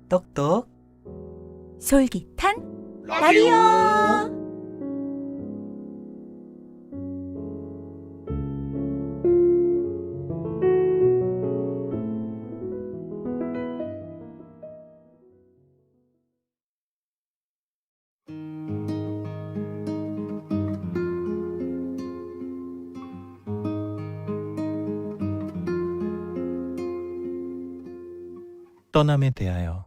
똑똑 솔깃한 라디오. 떠남에 대하여.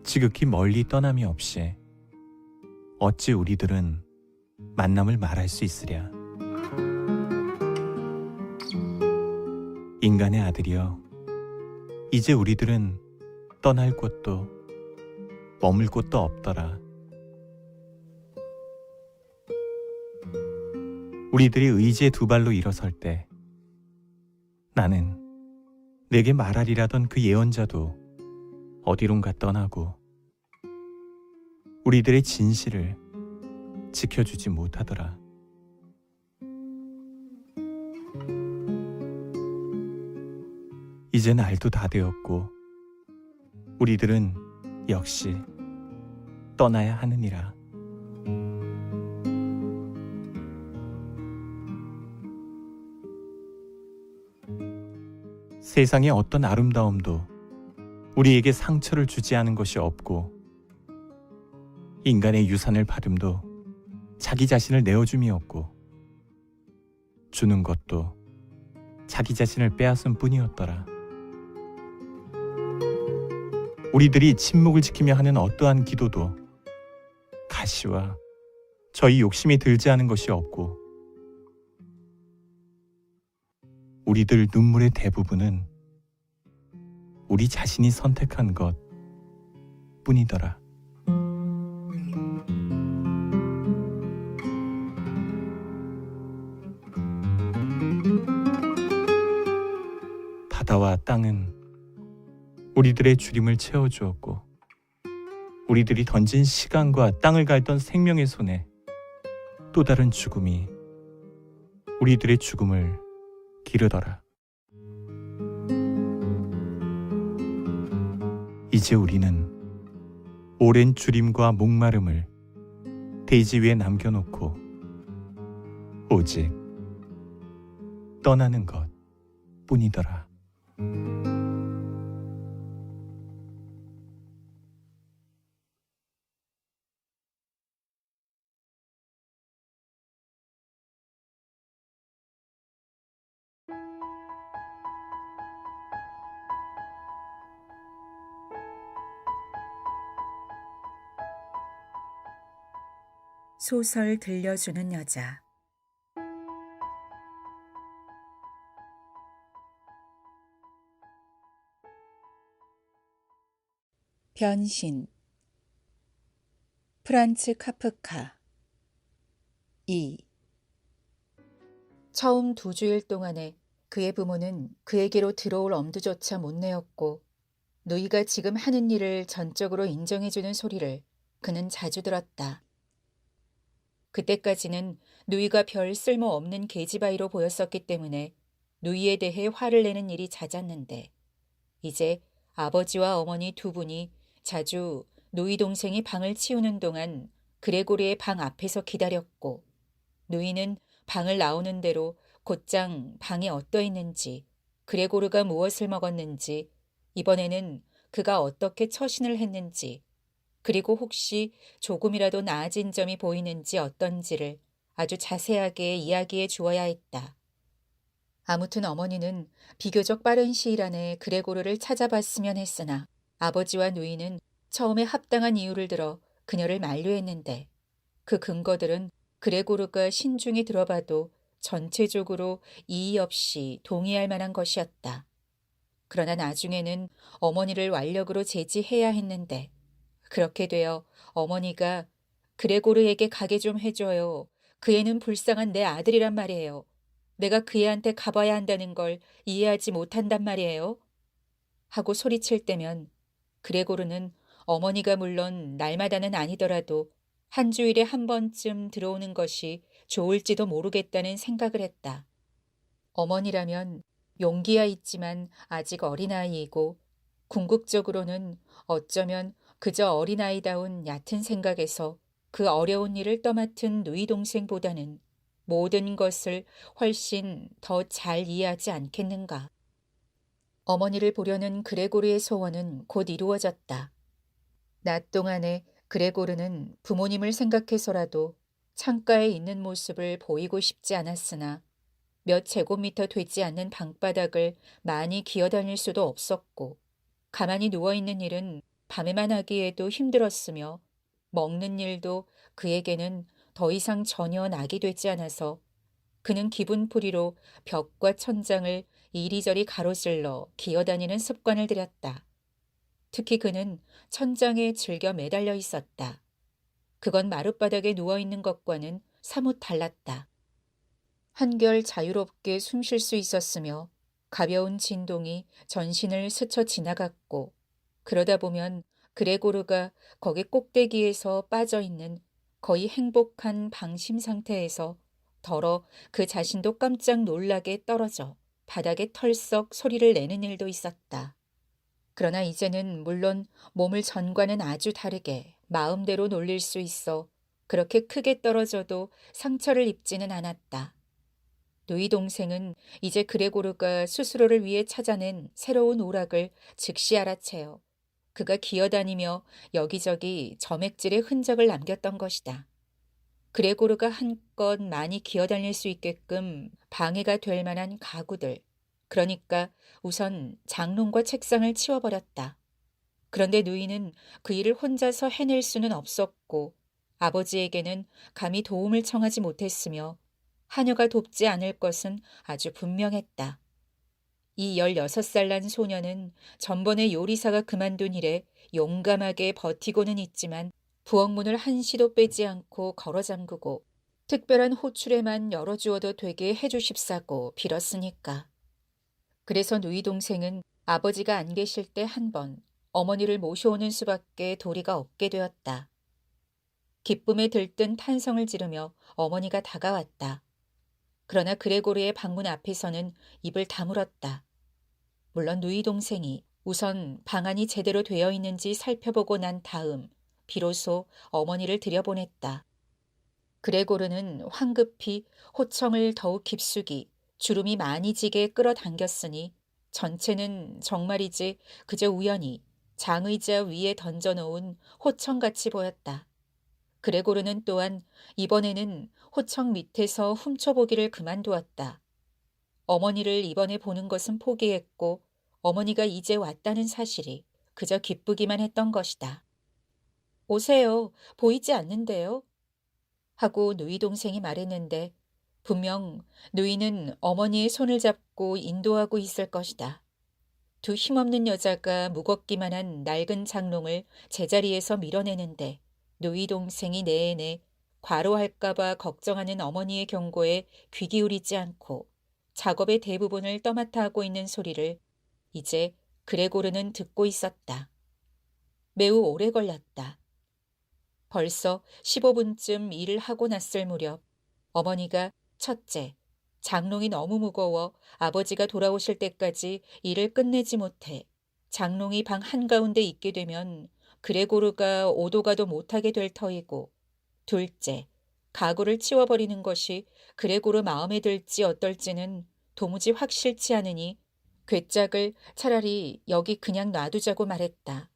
지극히 멀리 떠남이 없이 어찌 우리들은 만남을 말할 수 있으랴. 인간의 아들이여, 이제 우리들은 떠날 곳도 머물 곳도 없더라. 우리들이 의지의 두 발로 일어설 때 나는 내게 말하리라던 그 예언자도 어디론가 떠나고 우리들의 진실을 지켜주지 못하더라. 이제 날도 다 되었고 우리들은 역시 떠나야 하느니라. 세상의 어떤 아름다움도 우리에게 상처를 주지 않은 것이 없고, 인간의 유산을 받음도 자기 자신을 내어줌이 없고, 주는 것도 자기 자신을 빼앗은 뿐이었더라. 우리들이 침묵을 지키며 하는 어떠한 기도도 가시와 저희 욕심이 들지 않은 것이 없고, 우리들 눈물의 대부분은 우리 자신이 선택한 것 뿐이더라. 바다와 땅은 우리들의 주림을 채워주었고, 우리들이 던진 시간과 땅을 갈던 생명의 손에 또 다른 죽음이 우리들의 죽음을 기르더라. 이제 우리는 오랜 주림과 목마름을 대지 위에 남겨놓고 오직 떠나는 것 뿐이더라. 소설 들려주는 여자. 변신. 프란츠 카프카. 2. 처음 2주일 동안에 그의 부모는 그에게로 들어올 엄두조차 못 내었고, 누이가 지금 하는 일을 전적으로 인정해주는 소리를 그는 자주 들었다. 그때까지는 누이가 별 쓸모없는 계집아이로 보였었기 때문에 누이에 대해 화를 내는 일이 잦았는데, 이제 아버지와 어머니 두 분이 자주 누이 동생이 방을 치우는 동안 그레고르의 방 앞에서 기다렸고, 누이는 방을 나오는 대로 곧장 방이 어떠했는지, 그레고르가 무엇을 먹었는지, 이번에는 그가 어떻게 처신을 했는지, 그리고 혹시 조금이라도 나아진 점이 보이는지 어떤지를 아주 자세하게 이야기해 주어야 했다. 아무튼 어머니는 비교적 빠른 시일 안에 그레고르를 찾아봤으면 했으나, 아버지와 누이는 처음에 합당한 이유를 들어 그녀를 만류했는데, 그 근거들은 그레고르가 신중히 들어봐도 전체적으로 이의 없이 동의할 만한 것이었다. 그러나 나중에는 어머니를 완력으로 제지해야 했는데, 그렇게 되어 어머니가 그레고르에게 가게 좀 해줘요. 그 애는 불쌍한 내 아들이란 말이에요. 내가 그 애한테 가봐야 한다는 걸 이해하지 못한단 말이에요. 하고 소리칠 때면 그레고르는 어머니가 물론 날마다는 아니더라도 한 주일에 한 번쯤 들어오는 것이 좋을지도 모르겠다는 생각을 했다. 어머니라면 용기야 있지만 아직 어린아이이고 궁극적으로는 어쩌면 그저 어린아이다운 얕은 생각에서 그 어려운 일을 떠맡은 누이 동생보다는 모든 것을 훨씬 더 잘 이해하지 않겠는가. 어머니를 보려는 그레고르의 소원은 곧 이루어졌다. 낮 동안에 그레고르는 부모님을 생각해서라도 창가에 있는 모습을 보이고 싶지 않았으나 몇 제곱미터 되지 않는 방바닥을 많이 기어다닐 수도 없었고 가만히 누워있는 일은 밤에만 하기에도 힘들었으며 먹는 일도 그에게는 더 이상 전혀 낙이 되지 않아서 그는 기분풀이로 벽과 천장을 이리저리 가로질러 기어다니는 습관을 들였다. 특히 그는 천장에 즐겨 매달려 있었다. 그건 마룻바닥에 누워있는 것과는 사뭇 달랐다. 한결 자유롭게 숨 쉴 수 있었으며 가벼운 진동이 전신을 스쳐 지나갔고 그러다 보면 그레고르가 거기 꼭대기에서 빠져있는 거의 행복한 방심 상태에서 더러 그 자신도 깜짝 놀라게 떨어져 바닥에 털썩 소리를 내는 일도 있었다. 그러나 이제는 물론 몸을 전과는 아주 다르게 마음대로 놀릴 수 있어 그렇게 크게 떨어져도 상처를 입지는 않았다. 누이 동생은 이제 그레고르가 스스로를 위해 찾아낸 새로운 오락을 즉시 알아채어 그가 기어다니며 여기저기 점액질의 흔적을 남겼던 것이다. 그레고르가 한껏 많이 기어다닐 수 있게끔 방해가 될 만한 가구들, 그러니까 우선 장롱과 책상을 치워버렸다. 그런데 누이는 그 일을 혼자서 해낼 수는 없었고 아버지에게는 감히 도움을 청하지 못했으며 하녀가 돕지 않을 것은 아주 분명했다. 이 16살 난 소녀는 전번에 요리사가 그만둔 일에 용감하게 버티고는 있지만 부엌문을 한시도 빼지 않고 걸어 잠그고 특별한 호출에만 열어주어도 되게 해주십사고 빌었으니까. 그래서 누이 동생은 아버지가 안 계실 때 한 번 어머니를 모셔오는 수밖에 도리가 없게 되었다. 기쁨에 들뜬 탄성을 지르며 어머니가 다가왔다. 그러나 그레고르의 방문 앞에서는 입을 다물었다. 물론 누이 동생이 우선 방안이 제대로 되어 있는지 살펴보고 난 다음 비로소 어머니를 들여보냈다. 그레고르는 황급히 호청을 더욱 깊숙이 주름이 많이 지게 끌어당겼으니 전체는 정말이지 그저 우연히 장의자 위에 던져놓은 호청같이 보였다. 그레고르는 또한 이번에는 호청 밑에서 훔쳐보기를 그만두었다. 어머니를 이번에 보는 것은 포기했고 어머니가 이제 왔다는 사실이 그저 기쁘기만 했던 것이다. 오세요. 보이지 않는데요. 하고 누이 동생이 말했는데 분명 누이는 어머니의 손을 잡고 인도하고 있을 것이다. 두 힘없는 여자가 무겁기만 한 낡은 장롱을 제자리에서 밀어내는데 누이 동생이 내내 과로할까봐 걱정하는 어머니의 경고에 귀 기울이지 않고 작업의 대부분을 떠맡아 하고 있는 소리를 이제 그레고르는 듣고 있었다. 매우 오래 걸렸다. 벌써 15분쯤 일을 하고 났을 무렵 어머니가 첫째, 장롱이 너무 무거워 아버지가 돌아오실 때까지 일을 끝내지 못해 장롱이 방 한가운데 있게 되면 그레고르가 오도 가도 못하게 될 터이고 둘째, 가구를 치워버리는 것이 그레고르 마음에 들지 어떨지는 도무지 확실치 않으니 괴짝을 차라리 여기 그냥 놔두자고 말했다.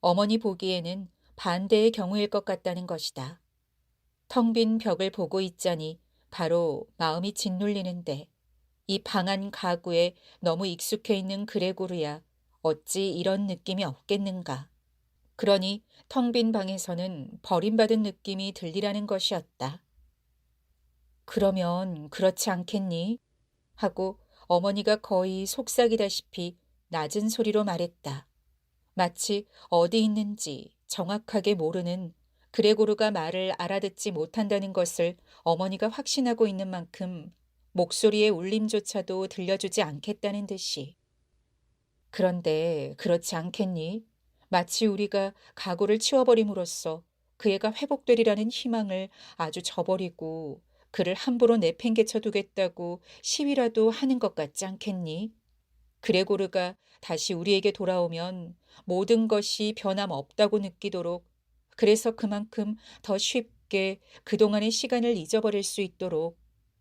어머니 보기에는 반대의 경우일 것 같다는 것이다. 텅 빈 벽을 보고 있자니 바로 마음이 짓눌리는데 이 방안 가구에 너무 익숙해 있는 그레고르야 어찌 이런 느낌이 없겠는가. 그러니 텅 빈 방에서는 버림받은 느낌이 들리라는 것이었다. 그러면 그렇지 않겠니? 하고 어머니가 거의 속삭이다시피 낮은 소리로 말했다. 마치 어디 있는지 정확하게 모르는 그레고르가 말을 알아듣지 못한다는 것을 어머니가 확신하고 있는 만큼 목소리의 울림조차도 들려주지 않겠다는 듯이. 그런데 그렇지 않겠니? 마치 우리가 가구를 치워버림으로써 그 애가 회복되리라는 희망을 아주 저버리고 그를 함부로 내팽개쳐 두겠다고 시위라도 하는 것 같지 않겠니? 그레고르가 다시 우리에게 돌아오면 모든 것이 변함없다고 느끼도록, 그래서 그만큼 더 쉽게 그동안의 시간을 잊어버릴 수 있도록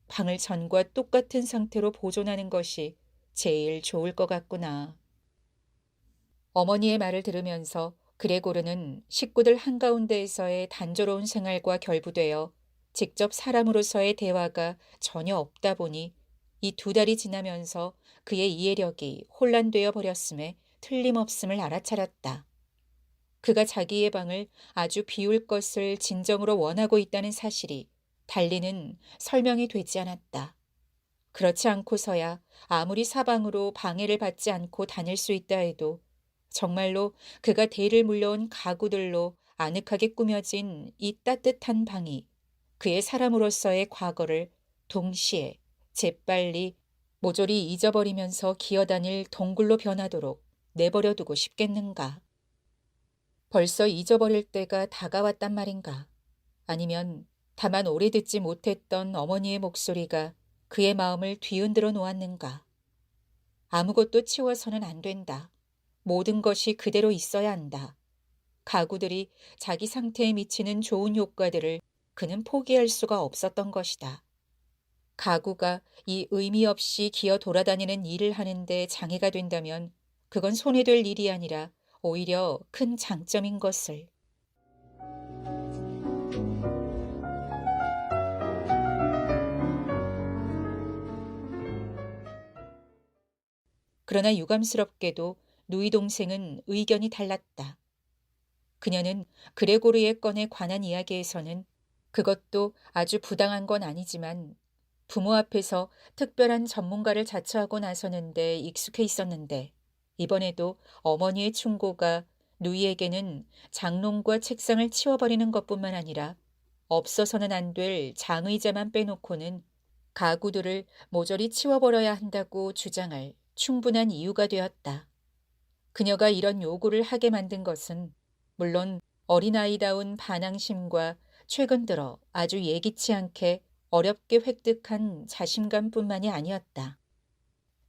방을 전과 똑같은 상태로 보존하는 것이 제일 좋을 것 같구나. 어머니의 말을 들으면서 그레고르는 식구들 한가운데에서의 단조로운 생활과 결부되어 직접 사람으로서의 대화가 전혀 없다 보니 이 2달이 지나면서 그의 이해력이 혼란되어 버렸음에 틀림없음을 알아차렸다. 그가 자기의 방을 아주 비울 것을 진정으로 원하고 있다는 사실이 달리는 설명이 되지 않았다. 그렇지 않고서야 아무리 사방으로 방해를 받지 않고 다닐 수 있다 해도 정말로 그가 대를 물려온 가구들로 아늑하게 꾸며진 이 따뜻한 방이 그의 사람으로서의 과거를 동시에 재빨리 모조리 잊어버리면서 기어다닐 동굴로 변하도록 내버려두고 싶겠는가. 벌써 잊어버릴 때가 다가왔단 말인가. 아니면 다만 오래 듣지 못했던 어머니의 목소리가 그의 마음을 뒤흔들어 놓았는가. 아무것도 치워서는 안 된다. 모든 것이 그대로 있어야 한다. 가구들이 자기 상태에 미치는 좋은 효과들을 그는 포기할 수가 없었던 것이다. 가구가 이 의미 없이 기어 돌아다니는 일을 하는데 장애가 된다면 그건 손해될 일이 아니라 오히려 큰 장점인 것을. 그러나 유감스럽게도 누이 동생은 의견이 달랐다. 그녀는 그레고르의 건에 관한 이야기에서는 그것도 아주 부당한 건 아니지만 부모 앞에서 특별한 전문가를 자처하고 나서는데 익숙해 있었는데 이번에도 어머니의 충고가 누이에게는 장롱과 책상을 치워버리는 것뿐만 아니라 없어서는 안 될 장의자만 빼놓고는 가구들을 모조리 치워버려야 한다고 주장할 충분한 이유가 되었다. 그녀가 이런 요구를 하게 만든 것은 물론 어린아이다운 반항심과 최근 들어 아주 예기치 않게 어렵게 획득한 자신감뿐만이 아니었다.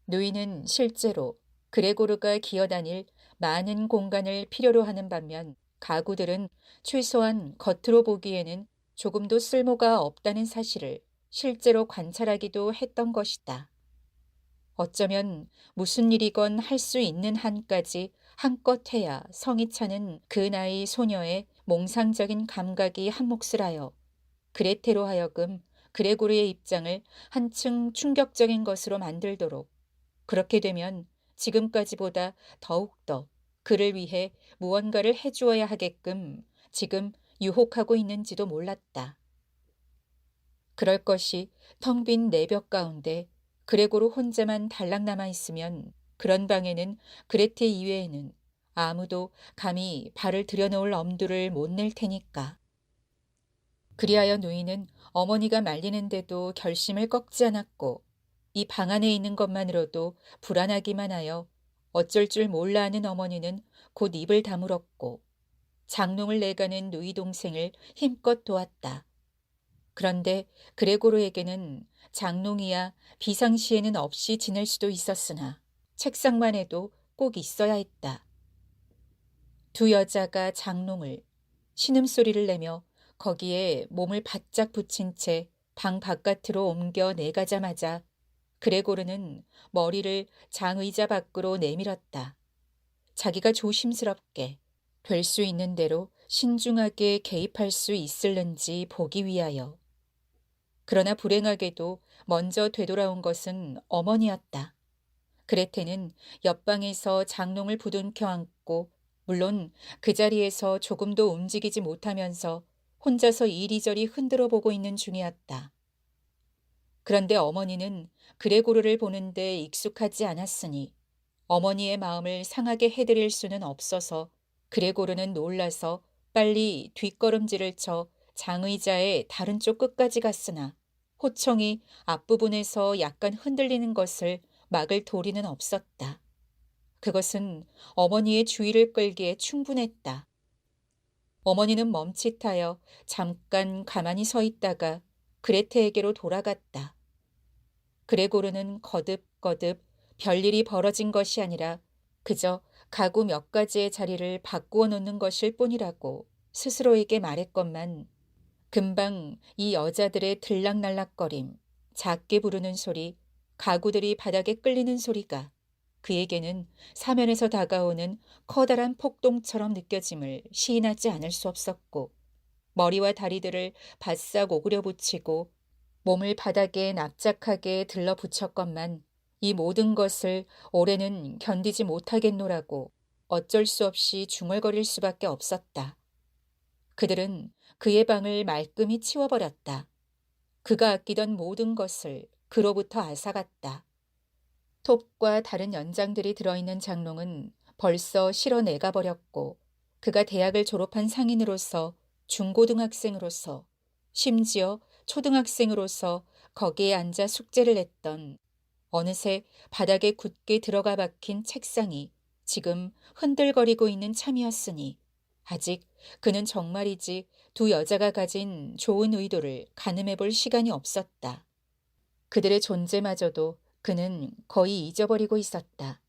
누이는 실제로 그레고르가 기어다닐 많은 공간을 필요로 하는 반면 가구들은 최소한 겉으로 보기에는 조금도 쓸모가 없다는 사실을 실제로 관찰하기도 했던 것이다. 어쩌면 무슨 일이건 할 수 있는 한까지 한껏 해야 성이 차는 그 나이 소녀의 몽상적인 감각이 한몫을 하여 그레테로 하여금 그레고르의 입장을 한층 충격적인 것으로 만들도록, 그렇게 되면 지금까지보다 더욱더 그를 위해 무언가를 해주어야 하게끔 지금 유혹하고 있는지도 몰랐다. 그럴 것이 텅 빈 내벽 가운데 그레고르 혼자만 달랑 남아 있으면 그런 방에는 그레테 이외에는 아무도 감히 발을 들여놓을 엄두를 못 낼 테니까. 그리하여 누이는 어머니가 말리는데도 결심을 꺾지 않았고 이 방 안에 있는 것만으로도 불안하기만 하여 어쩔 줄 몰라 하는 어머니는 곧 입을 다물었고 장롱을 내가는 누이 동생을 힘껏 도왔다. 그런데 그레고르에게는 장롱이야 비상시에는 없이 지낼 수도 있었으나 책상만 해도 꼭 있어야 했다. 두 여자가 장롱을 신음소리를 내며 거기에 몸을 바짝 붙인 채 방 바깥으로 옮겨 내가자마자 그레고르는 머리를 장의자 밖으로 내밀었다. 자기가 조심스럽게 될 수 있는 대로 신중하게 개입할 수 있을는지 보기 위하여. 그러나 불행하게도 먼저 되돌아온 것은 어머니였다. 그레테는 옆방에서 장롱을 부둥켜 안고 물론 그 자리에서 조금도 움직이지 못하면서 혼자서 이리저리 흔들어 보고 있는 중이었다. 그런데 어머니는 그레고르를 보는데 익숙하지 않았으니 어머니의 마음을 상하게 해드릴 수는 없어서 그레고르는 놀라서 빨리 뒷걸음질을 쳐 장의자의 다른 쪽 끝까지 갔으나 호청이 앞부분에서 약간 흔들리는 것을 막을 도리는 없었다. 그것은 어머니의 주의를 끌기에 충분했다. 어머니는 멈칫하여 잠깐 가만히 서 있다가 그레테에게로 돌아갔다. 그레고르는 거듭거듭 별일이 벌어진 것이 아니라 그저 가구 몇 가지의 자리를 바꾸어 놓는 것일 뿐이라고 스스로에게 말했건만 금방 이 여자들의 들락날락거림, 작게 부르는 소리, 가구들이 바닥에 끌리는 소리가 그에게는 사면에서 다가오는 커다란 폭동처럼 느껴짐을 시인하지 않을 수 없었고 머리와 다리들을 바싹 오그려 붙이고 몸을 바닥에 납작하게 들러붙였건만 이 모든 것을 올해는 견디지 못하겠노라고 어쩔 수 없이 중얼거릴 수밖에 없었다. 그들은 그의 방을 말끔히 치워버렸다. 그가 아끼던 모든 것을 그로부터 앗아갔다. 톱과 다른 연장들이 들어있는 장롱은 벌써 실어내가 버렸고 그가 대학을 졸업한 상인으로서 중고등학생으로서 심지어 초등학생으로서 거기에 앉아 숙제를 했던 어느새 바닥에 굳게 들어가 박힌 책상이 지금 흔들거리고 있는 참이었으니 아직 그는 정말이지 두 여자가 가진 좋은 의도를 가늠해 볼 시간이 없었다. 그들의 존재마저도 그는 거의 잊어버리고 있었다.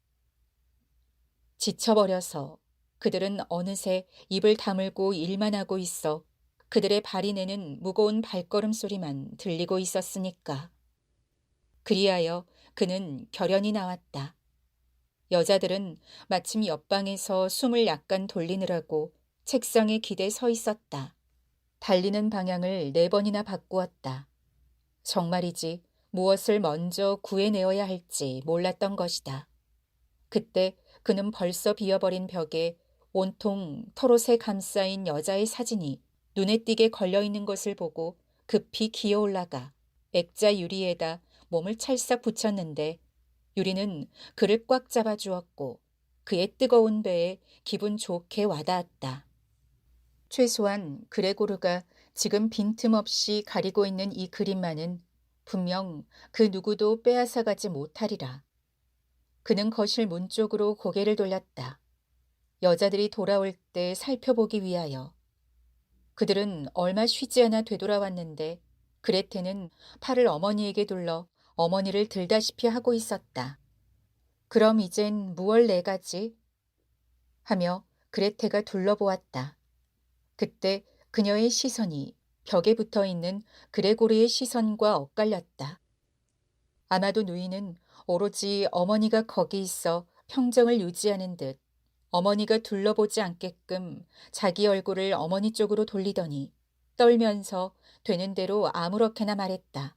지쳐버려서 그들은 어느새 입을 다물고 일만 하고 있어 그들의 발이 내는 무거운 발걸음 소리만 들리고 있었으니까. 그리하여 그는 결연히 나왔다. 여자들은 마침 옆방에서 숨을 약간 돌리느라고 책상에 기대 서 있었다. 달리는 방향을 4번이나 바꾸었다. 정말이지 무엇을 먼저 구해내어야 할지 몰랐던 것이다. 그때 그는 벌써 비어버린 벽에 온통 털옷에 감싸인 여자의 사진이 눈에 띄게 걸려있는 것을 보고 급히 기어 올라가 액자 유리에다 몸을 찰싹 붙였는데 유리는 그를 꽉 잡아주었고 그의 뜨거운 배에 기분 좋게 와닿았다. 최소한 그레고르가 지금 빈틈없이 가리고 있는 이 그림만은 분명 그 누구도 빼앗아가지 못하리라. 그는 거실 문 쪽으로 고개를 돌렸다. 여자들이 돌아올 때 살펴보기 위하여. 그들은 얼마 쉬지 않아 되돌아왔는데 그레테는 팔을 어머니에게 둘러 어머니를 들다시피 하고 있었다. 그럼 이젠 무얼 내가지? 하며 그레테가 둘러보았다. 그때 그녀의 시선이 벽에 붙어있는 그레고르의 시선과 엇갈렸다. 아마도 누이는 오로지 어머니가 거기 있어 평정을 유지하는 듯 어머니가 둘러보지 않게끔 자기 얼굴을 어머니 쪽으로 돌리더니 떨면서 되는 대로 아무렇게나 말했다.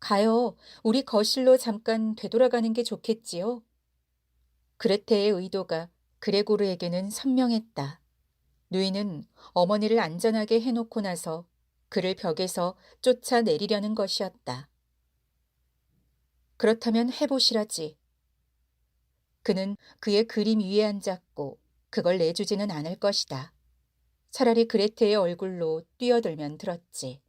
가요. 우리 거실로 잠깐 되돌아가는 게 좋겠지요? 그레테의 의도가 그레고르에게는 선명했다. 누이는 어머니를 안전하게 해놓고 나서 그를 벽에서 쫓아내리려는 것이었다. 그렇다면 해보시라지. 그는 그의 그림 위에 앉았고 그걸 내주지는 않을 것이다. 차라리 그레테의 얼굴로 뛰어들면 들었지.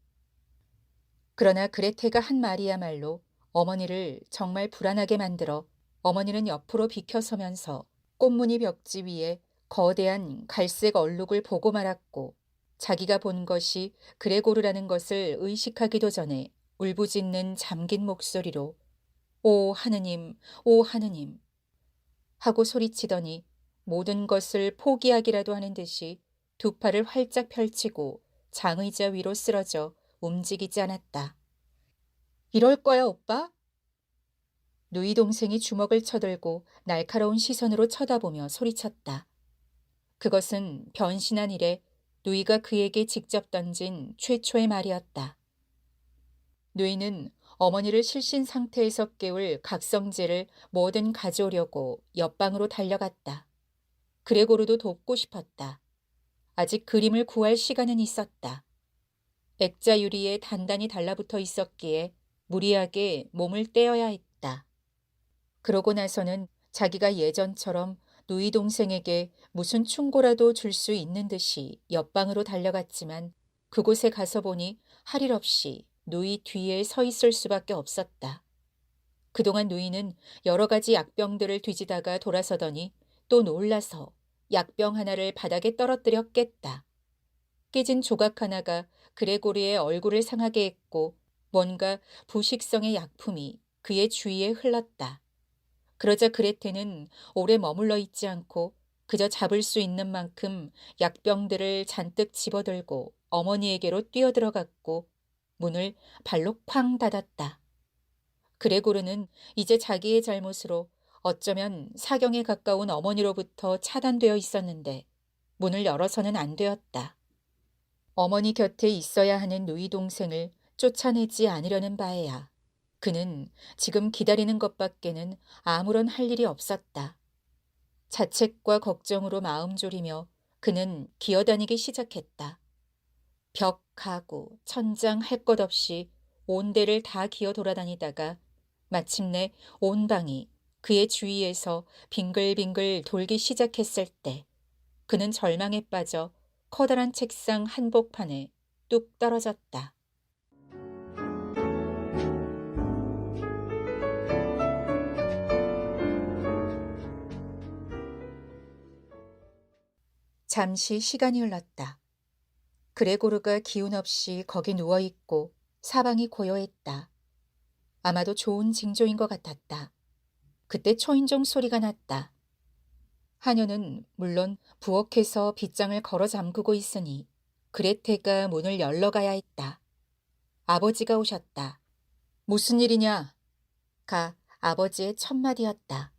그러나 그레테가 한 말이야말로 어머니를 정말 불안하게 만들어 어머니는 옆으로 비켜서면서 꽃무늬 벽지 위에 거대한 갈색 얼룩을 보고 말았고 자기가 본 것이 그레고르라는 것을 의식하기도 전에 울부짖는 잠긴 목소리로 오 하느님, 오 하느님 하고 소리치더니 모든 것을 포기하기라도 하는 듯이 두 팔을 활짝 펼치고 장의자 위로 쓰러져 움직이지 않았다. 이럴 거야, 오빠? 누이 동생이 주먹을 쳐들고 날카로운 시선으로 쳐다보며 소리쳤다. 그것은 변신한 이래 누이가 그에게 직접 던진 최초의 말이었다. 누이는 어머니를 실신 상태에서 깨울 각성제를 뭐든 가져오려고 옆방으로 달려갔다. 그레고르도 돕고 싶었다. 아직 그림을 구할 시간은 있었다. 액자 유리에 단단히 달라붙어 있었기에 무리하게 몸을 떼어야 했다. 그러고 나서는 자기가 예전처럼 누이 동생에게 무슨 충고라도 줄 수 있는 듯이 옆방으로 달려갔지만 그곳에 가서 보니 할 일 없이 누이 뒤에 서 있을 수밖에 없었다. 그동안 누이는 여러 가지 약병들을 뒤지다가 돌아서더니 또 놀라서 약병 하나를 바닥에 떨어뜨려 깼다. 깨진 조각 하나가 그레고리의 얼굴을 상하게 했고 뭔가 부식성의 약품이 그의 주위에 흘렀다. 그러자 그레테는 오래 머물러 있지 않고 그저 잡을 수 있는 만큼 약병들을 잔뜩 집어들고 어머니에게로 뛰어들어갔고 문을 발로 쾅 닫았다. 그레고르는 이제 자기의 잘못으로 어쩌면 사경에 가까운 어머니로부터 차단되어 있었는데 문을 열어서는 안 되었다. 어머니 곁에 있어야 하는 누이 동생을 쫓아내지 않으려는 바에야 그는 지금 기다리는 것밖에는 아무런 할 일이 없었다. 자책과 걱정으로 마음 졸이며 그는 기어다니기 시작했다. 벽, 가구, 천장 할 것 없이 온 데를 다 기어 돌아다니다가 마침내 온 방이 그의 주위에서 빙글빙글 돌기 시작했을 때 그는 절망에 빠져 커다란 책상 한복판에 뚝 떨어졌다. 잠시 시간이 흘렀다. 그레고르가 기운 없이 거기 누워있고 사방이 고요했다. 아마도 좋은 징조인 것 같았다. 그때 초인종 소리가 났다. 하녀는 물론 부엌에서 빗장을 걸어 잠그고 있으니 그레테가 문을 열러 가야 했다. 아버지가 오셨다. 무슨 일이냐? 가 아버지의 첫 마디였다.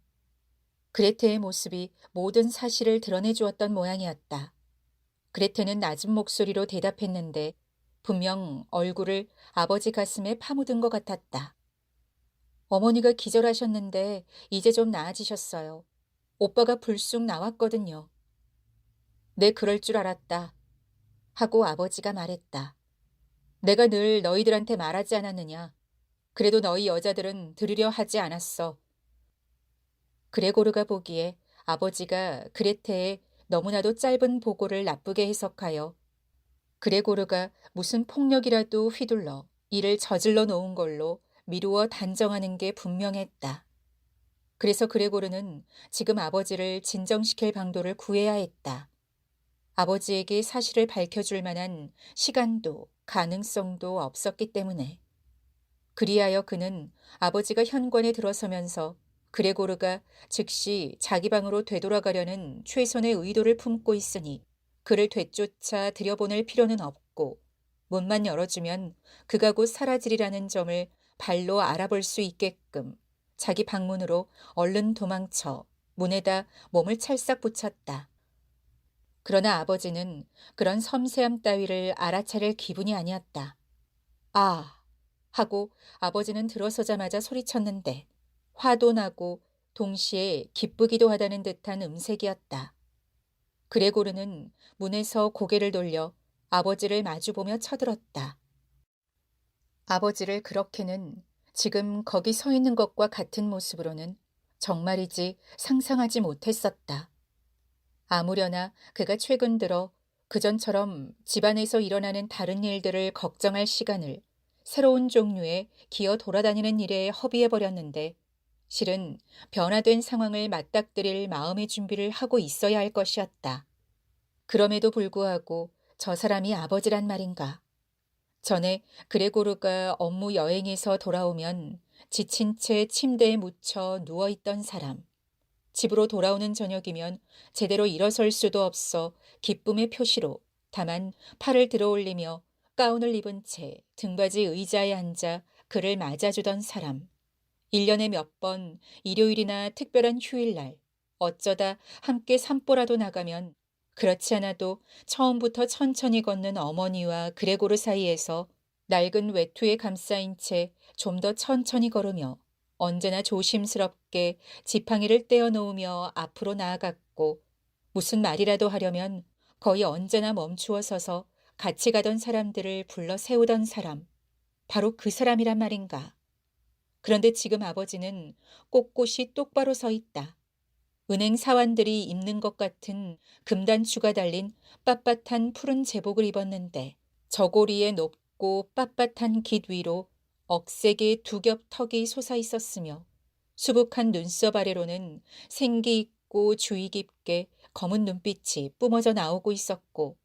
그레테의 모습이 모든 사실을 드러내 주었던 모양이었다. 그레테는 낮은 목소리로 대답했는데 분명 얼굴을 아버지 가슴에 파묻은 것 같았다. 어머니가 기절하셨는데 이제 좀 나아지셨어요. 오빠가 불쑥 나왔거든요. 내 그럴 줄 알았다. 하고 아버지가 말했다. 내가 늘 너희들한테 말하지 않았느냐. 그래도 너희 여자들은 들으려 하지 않았어. 그레고르가 보기에 아버지가 그레테의 너무나도 짧은 보고를 나쁘게 해석하여 그레고르가 무슨 폭력이라도 휘둘러 이를 저질러 놓은 걸로 미루어 단정하는 게 분명했다. 그래서 그레고르는 지금 아버지를 진정시킬 방도를 구해야 했다. 아버지에게 사실을 밝혀줄 만한 시간도 가능성도 없었기 때문에. 그리하여 그는 아버지가 현관에 들어서면서 그레고르가 즉시 자기 방으로 되돌아가려는 최선의 의도를 품고 있으니 그를 되쫓아 들여보낼 필요는 없고 문만 열어주면 그가 곧 사라지리라는 점을 발로 알아볼 수 있게끔 자기 방문으로 얼른 도망쳐 문에다 몸을 찰싹 붙였다. 그러나 아버지는 그런 섬세함 따위를 알아차릴 기분이 아니었다. 아! 하고 아버지는 들어서자마자 소리쳤는데 화도 나고 동시에 기쁘기도 하다는 듯한 음색이었다. 그레고르는 문에서 고개를 돌려 아버지를 마주보며 쳐들었다. 아버지를 그렇게는 지금 거기 서 있는 것과 같은 모습으로는 정말이지 상상하지 못했었다. 아무려나 그가 최근 들어 그전처럼 집안에서 일어나는 다른 일들을 걱정할 시간을 새로운 종류의 기어 돌아다니는 일에 허비해버렸는데 실은 변화된 상황을 맞닥뜨릴 마음의 준비를 하고 있어야 할 것이었다. 그럼에도 불구하고 저 사람이 아버지란 말인가. 전에 그레고르가 업무 여행에서 돌아오면 지친 채 침대에 묻혀 누워있던 사람. 집으로 돌아오는 저녁이면 제대로 일어설 수도 없어 기쁨의 표시로 다만 팔을 들어올리며 가운을 입은 채 등받이 의자에 앉아 그를 맞아주던 사람. 1년에 몇 번 일요일이나 특별한 휴일날 어쩌다 함께 산보라도 나가면 그렇지 않아도 처음부터 천천히 걷는 어머니와 그레고르 사이에서 낡은 외투에 감싸인 채 좀 더 천천히 걸으며 언제나 조심스럽게 지팡이를 떼어놓으며 앞으로 나아갔고 무슨 말이라도 하려면 거의 언제나 멈추어 서서 같이 가던 사람들을 불러 세우던 사람. 바로 그 사람이란 말인가. 그런데 지금 아버지는 꼿꼿이 똑바로 서 있다. 은행 사원들이 입는 것 같은 금단추가 달린 빳빳한 푸른 제복을 입었는데 저고리에 높고 빳빳한 깃 위로 억세게 두 겹 턱이 솟아 있었으며 수북한 눈썹 아래로는 생기 있고 주의 깊게 검은 눈빛이 뿜어져 나오고 있었고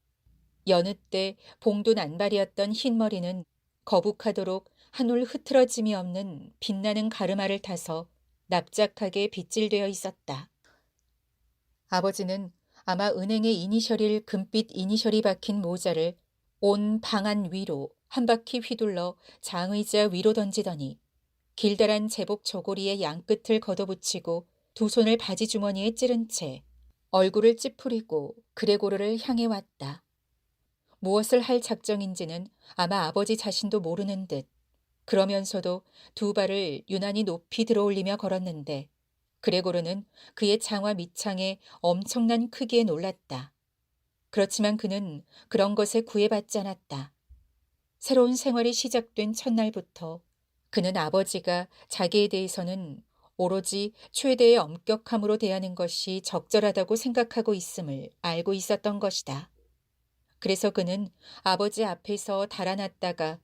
여느 때 봉도 난발이었던 흰 머리는 거북하도록 한 올 흐트러짐이 없는 빛나는 가르마를 타서 납작하게 빗질되어 있었다. 아버지는 아마 은행의 이니셜일 금빛 이니셜이 박힌 모자를 온 방안 위로 한 바퀴 휘둘러 장의자 위로 던지더니 길다란 제복 저고리의 양끝을 걷어붙이고 두 손을 바지 주머니에 찌른 채 얼굴을 찌푸리고 그레고르를 향해 왔다. 무엇을 할 작정인지는 아마 아버지 자신도 모르는 듯 그러면서도 두 발을 유난히 높이 들어올리며 걸었는데 그레고르는 그의 장화 밑창에 엄청난 크기에 놀랐다. 그렇지만 그는 그런 것에 구애받지 않았다. 새로운 생활이 시작된 첫날부터 그는 아버지가 자기에 대해서는 오로지 최대의 엄격함으로 대하는 것이 적절하다고 생각하고 있음을 알고 있었던 것이다. 그래서 그는 아버지 앞에서 달아났다가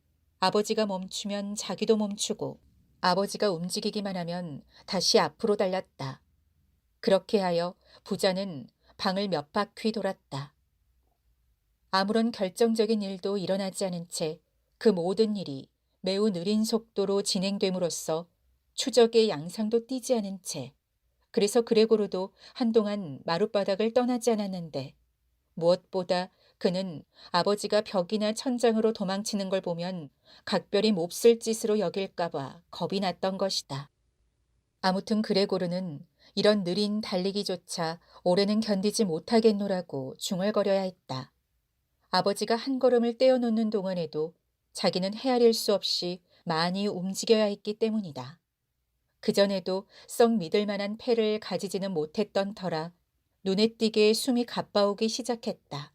아버지가 멈추면 자기도 멈추고 아버지가 움직이기만 하면 다시 앞으로 달렸다. 그렇게 하여 부자는 방을 몇 바퀴 돌았다. 아무런 결정적인 일도 일어나지 않은 채 그 모든 일이 매우 느린 속도로 진행됨으로써 추적의 양상도 띄지 않은 채 그래서 그레고르도 한동안 마룻바닥을 떠나지 않았는데 무엇보다 그는 아버지가 벽이나 천장으로 도망치는 걸 보면 각별히 몹쓸 짓으로 여길까봐 겁이 났던 것이다. 아무튼 그레고르는 이런 느린 달리기조차 오래는 견디지 못하겠노라고 중얼거려야 했다. 아버지가 한 걸음을 떼어놓는 동안에도 자기는 헤아릴 수 없이 많이 움직여야 했기 때문이다. 그전에도 썩 믿을 만한 패를 가지지는 못했던 터라 눈에 띄게 숨이 가빠오기 시작했다.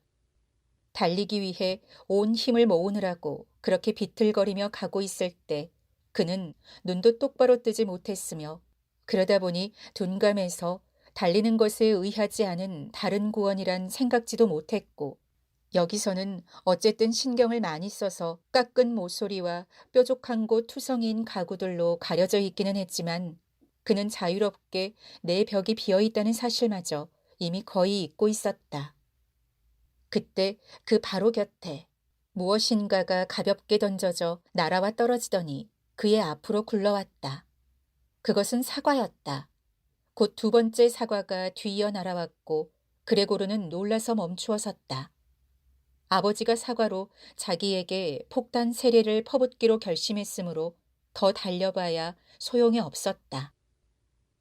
달리기 위해 온 힘을 모으느라고 그렇게 비틀거리며 가고 있을 때 그는 눈도 똑바로 뜨지 못했으며 그러다 보니 둔감해서 달리는 것에 의하지 않은 다른 구원이란 생각지도 못했고 여기서는 어쨌든 신경을 많이 써서 깎은 모서리와 뾰족한 곳 투성이인 가구들로 가려져 있기는 했지만 그는 자유롭게 내 벽이 비어있다는 사실마저 이미 거의 잊고 있었다. 그때 그 바로 곁에 무엇인가가 가볍게 던져져 날아와 떨어지더니 그의 앞으로 굴러왔다. 그것은 사과였다. 곧 두 번째 사과가 뒤이어 날아왔고 그레고르는 놀라서 멈추어 섰다. 아버지가 사과로 자기에게 폭탄 세례를 퍼붓기로 결심했으므로 더 달려봐야 소용이 없었다.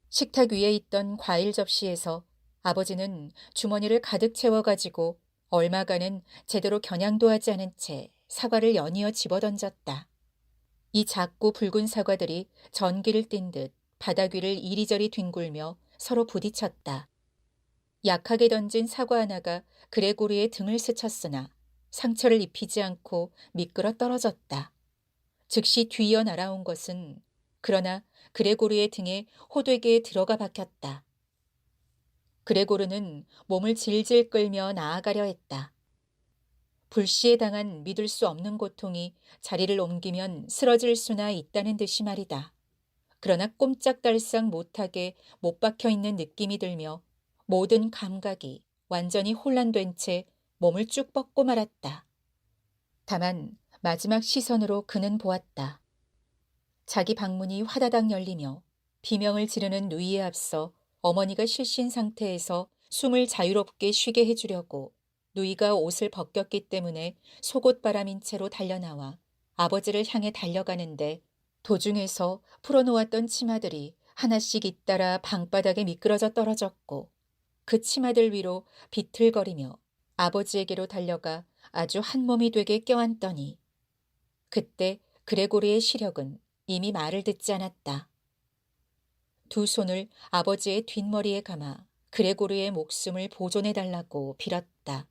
식탁 위에 있던 과일 접시에서 아버지는 주머니를 가득 채워가지고 얼마간은 제대로 겨냥도 하지 않은 채 사과를 연이어 집어던졌다. 이 작고 붉은 사과들이 전기를 띈 듯 바닥 위를 이리저리 뒹굴며 서로 부딪혔다. 약하게 던진 사과 하나가 그레고르의 등을 스쳤으나 상처를 입히지 않고 미끄러 떨어졌다. 즉시 뒤이어 날아온 것은 그러나 그레고르의 등에 호되게 들어가 박혔다. 그레고르는 몸을 질질 끌며 나아가려 했다. 불시에 당한 믿을 수 없는 고통이 자리를 옮기면 쓰러질 수나 있다는 듯이 말이다. 그러나 꼼짝달싹 못하게 못 박혀 있는 느낌이 들며 모든 감각이 완전히 혼란된 채 몸을 쭉 뻗고 말았다. 다만 마지막 시선으로 그는 보았다. 자기 방문이 화다닥 열리며 비명을 지르는 누이에 앞서 어머니가 실신 상태에서 숨을 자유롭게 쉬게 해주려고 누이가 옷을 벗겼기 때문에 속옷바람인 채로 달려나와 아버지를 향해 달려가는데 도중에서 풀어놓았던 치마들이 하나씩 잇따라 방바닥에 미끄러져 떨어졌고 그 치마들 위로 비틀거리며 아버지에게로 달려가 아주 한 몸이 되게 껴안더니 그때 그레고르의 시력은 이미 말을 듣지 않았다. 두 손을 아버지의 뒷머리에 감아 그레고르의 목숨을 보존해달라고 빌었다.